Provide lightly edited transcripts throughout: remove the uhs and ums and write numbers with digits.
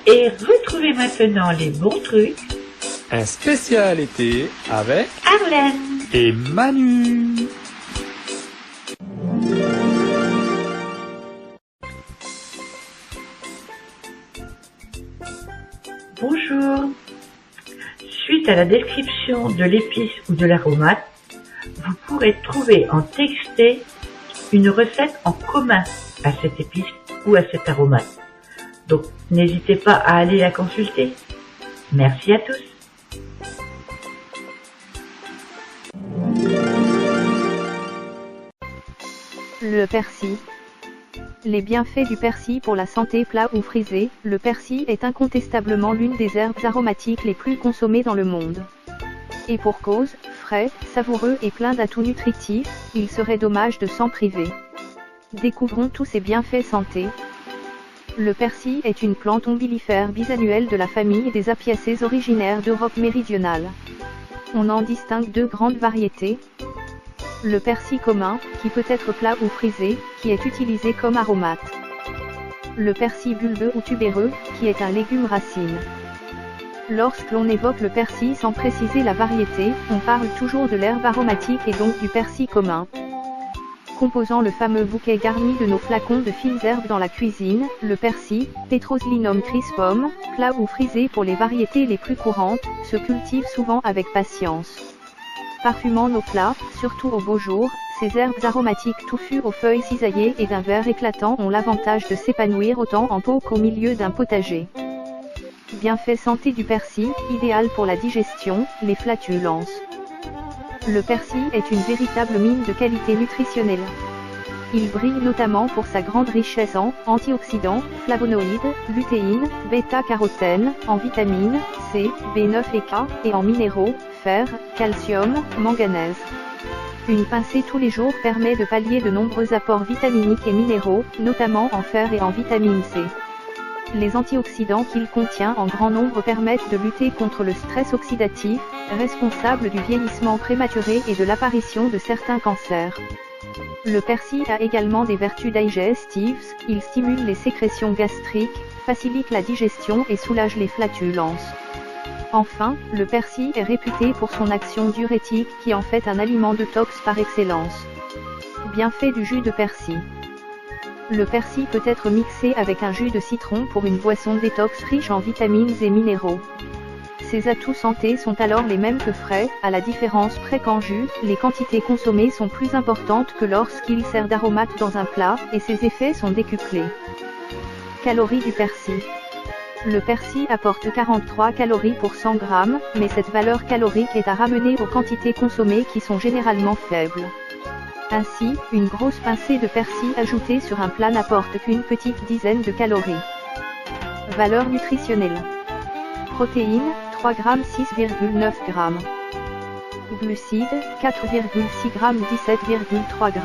Et retrouvez maintenant les bons trucs. Un spécial été avec Arlène et Manu. Bonjour. Suite à la description de l'épice ou de l'aromate, vous pourrez trouver en texté une recette en commun à cette épice ou à cet aromate. Donc n'hésitez pas à aller la consulter. Merci à tous. Le persil. Les bienfaits du persil pour la santé. Plat ou frisé, le persil est incontestablement l'une des herbes aromatiques les plus consommées dans le monde. Et pour cause, frais, savoureux et plein d'atouts nutritifs, il serait dommage de s'en priver. Découvrons tous ses bienfaits santé. Le persil est une plante ombellifère bisannuelle de la famille des Apiacées originaire d'Europe méridionale. On en distingue deux grandes variétés. Le persil commun, qui peut être plat ou frisé, qui est utilisé comme aromate. Le persil bulbeux ou tubéreux, qui est un légume racine. Lorsque l'on évoque le persil sans préciser la variété, on parle toujours de l'herbe aromatique et donc du persil commun. Composant le fameux bouquet garni de nos flacons de fines herbes dans la cuisine, le persil, Petroselinum crispum, plat ou frisé pour les variétés les plus courantes, se cultive souvent avec patience. Parfumant nos plats, surtout au beau jour, ces herbes aromatiques touffues aux feuilles cisaillées et d'un vert éclatant ont l'avantage de s'épanouir autant en pot qu'au milieu d'un potager. Bienfait santé du persil, idéal pour la digestion, les flatulences. Le persil est une véritable mine de qualité nutritionnelle. Il brille notamment pour sa grande richesse en antioxydants, flavonoïdes, lutéine, bêta-carotène, en vitamines C, B9 et K, et en minéraux, fer, calcium, manganèse. Une pincée tous les jours permet de pallier de nombreux apports vitaminiques et minéraux, notamment en fer et en vitamine C. Les antioxydants qu'il contient en grand nombre permettent de lutter contre le stress oxydatif, responsable du vieillissement prématuré et de l'apparition de certains cancers. Le persil a également des vertus digestives, il stimule les sécrétions gastriques, facilite la digestion et soulage les flatulences. Enfin, le persil est réputé pour son action diurétique qui en fait un aliment détox par excellence. Bienfait du jus de persil. Le persil peut être mixé avec un jus de citron pour une boisson détox riche en vitamines et minéraux. Ses atouts santé sont alors les mêmes que frais, à la différence près qu'en jus, les quantités consommées sont plus importantes que lorsqu'il sert d'aromate dans un plat, et ses effets sont décuplés. Calories du persil. Le persil apporte 43 calories pour 100 g, mais cette valeur calorique est à ramener aux quantités consommées qui sont généralement faibles. Ainsi, une grosse pincée de persil ajoutée sur un plat n'apporte qu'une petite dizaine de calories. Valeur nutritionnelle. Protéines, 3 g 6,9 g. Glucides, 4,6 g 17,3 g.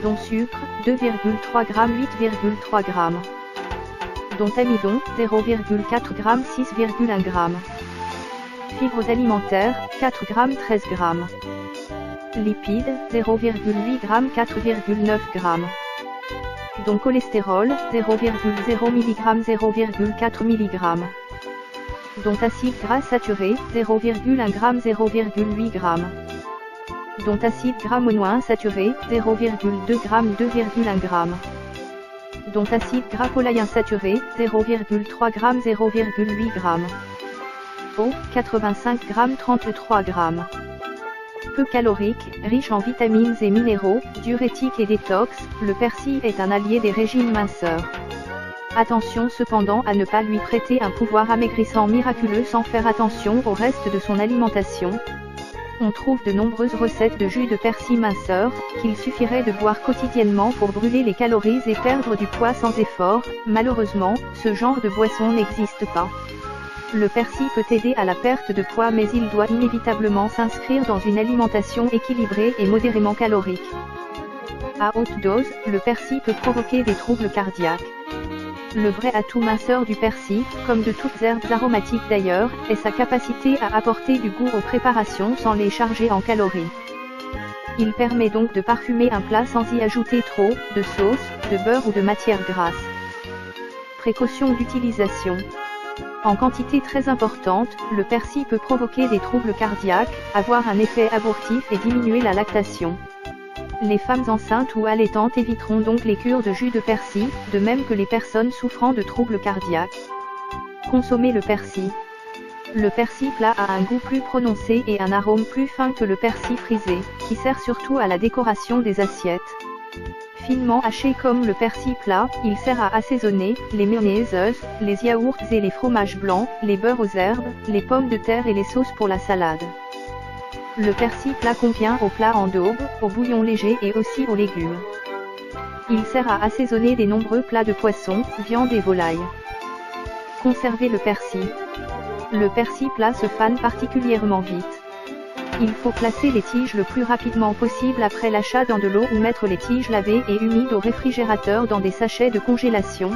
Dont sucre, 2,3 g 8,3 g. Dont amidon, 0,4 g 6,1 g. Fibres alimentaires, 4 g 13 g. Lipides, 0,8 g 4,9 g. Dont cholestérol, 0,0 mg 0,4 mg. Dont acides gras saturés, 0,1 g 0,8 g. Dont acides gras monoinsaturés, 0,2 g 2,1 g. Dont acide gras polyinsaturé, 0,3 g 0,8 g. Eau, 85 g 33 g. Peu calorique, riche en vitamines et minéraux, diurétique et détox, le persil est un allié des régimes minceurs. Attention cependant à ne pas lui prêter un pouvoir amaigrissant miraculeux sans faire attention au reste de son alimentation. On trouve de nombreuses recettes de jus de persil minceur, qu'il suffirait de boire quotidiennement pour brûler les calories et perdre du poids sans effort. Malheureusement, ce genre de boisson n'existe pas. Le persil peut aider à la perte de poids mais il doit inévitablement s'inscrire dans une alimentation équilibrée et modérément calorique. À haute dose, le persil peut provoquer des troubles cardiaques. Le vrai atout minceur du persil, comme de toutes herbes aromatiques d'ailleurs, est sa capacité à apporter du goût aux préparations sans les charger en calories. Il permet donc de parfumer un plat sans y ajouter trop de sauce, de beurre ou de matière grasse. Précaution d'utilisation. En quantité très importante, le persil peut provoquer des troubles cardiaques, avoir un effet abortif et diminuer la lactation. Les femmes enceintes ou allaitantes éviteront donc les cures de jus de persil, de même que les personnes souffrant de troubles cardiaques. Consommer le persil. Le persil plat a un goût plus prononcé et un arôme plus fin que le persil frisé, qui sert surtout à la décoration des assiettes. Finement haché comme le persil plat, il sert à assaisonner les mayonnaises, les yaourts et les fromages blancs, les beurres aux herbes, les pommes de terre et les sauces pour la salade. Le persil plat convient aux plats en daube, aux bouillons légers et aussi aux légumes. Il sert à assaisonner de nombreux plats de poisson, viande et volaille. Conserver le persil. Le persil plat se fane particulièrement vite. Il faut placer les tiges le plus rapidement possible après l'achat dans de l'eau ou mettre les tiges lavées et humides au réfrigérateur dans des sachets de congélation.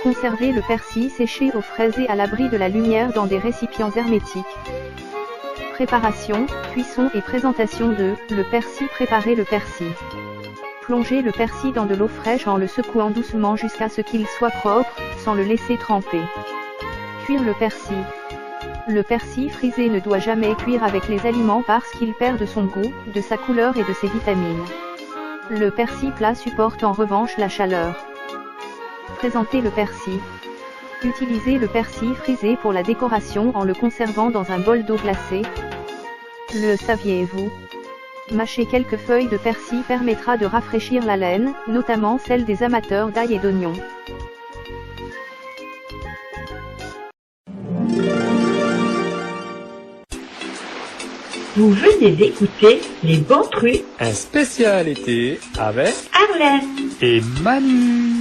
Conserver le persil séché au frais et à l'abri de la lumière dans des récipients hermétiques. Préparation, cuisson et présentation de le persil. Préparer le persil. Plongez le persil dans de l'eau fraîche en le secouant doucement jusqu'à ce qu'il soit propre, sans le laisser tremper. Cuire le persil. Le persil frisé ne doit jamais cuire avec les aliments parce qu'il perd de son goût, de sa couleur et de ses vitamines. Le persil plat supporte en revanche la chaleur. Présenter le persil. Utilisez le persil frisé pour la décoration en le conservant dans un bol d'eau glacée. Le saviez-vous? Mâcher quelques feuilles de persil permettra de rafraîchir la laine, notamment celle des amateurs d'ail et d'oignons. Vous venez d'écouter Les Bons Trucs Un spécial été avec Arlène. et Manu.